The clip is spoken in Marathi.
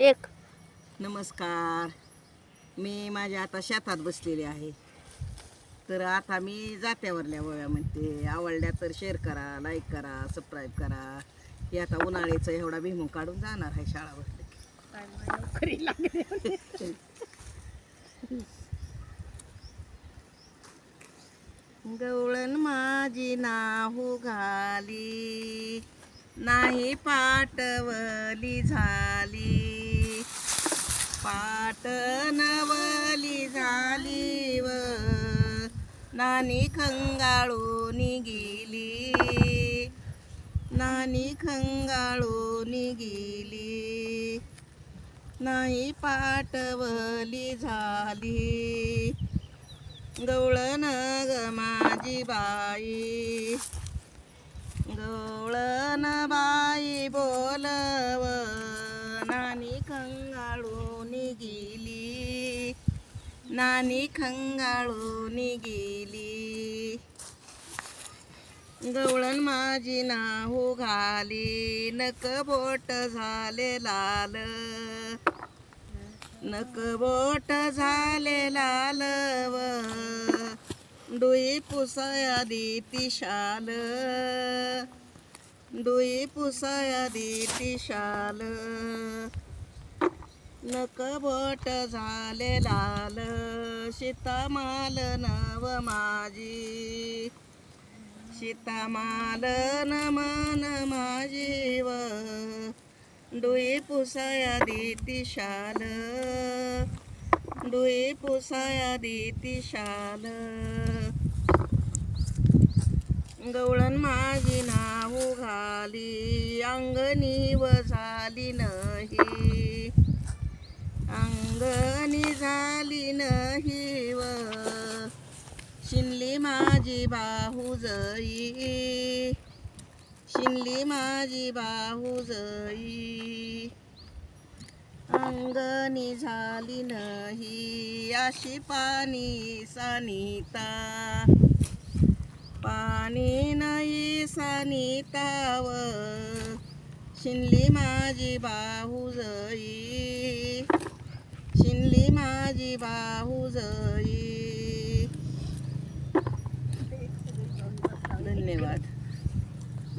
एक. नमस्कार. मी माझ्या आता शेतात बसलेले आहे. तर आता मी जात्यावरल्या वळ्या म्हणते, आवडल्या तर शेअर करा, लाईक करा, सबस्क्राईब करा. हे आता उन्हाळ्याचं एवढा भुईमूग काढून जाणार आहे शाळावर. गवळण माझी नाहू घाली, नाही पाटवली झाली. पाटनवली झाली व नानी खंगाळून गेली, नानी खंगाळून गेली. नाही पाटवली झाली. गवळण ग माझी बाई, गवळण बाई बोलव नानी खंगाळून गेली, नानी खंगाळून गेली. गवळण माझी नाहू घाली, नक बोट झाले लाल, नक बोट झाले लाल व डोई पुसाया देती शाल, डोई पुसाया देती शाल. नक बोट झाले लाल, सीतामाल नव माझी, सीतामाल मन माझी व डोई पुसाया देती शाल, डोई पुसाया देती शाल. गवळण माझी नाहू घाली, अंगणी व झाली नाही, अंगणी झाली नाही व शिनली माझी बाहुजई, शिनली माझी बाहुजई. अंगणी झाली नाही अशी पाणी सानिता, पाणी नाही सानिता व शिनली माझी बाहुजई, शिनली माझी बाहुजई.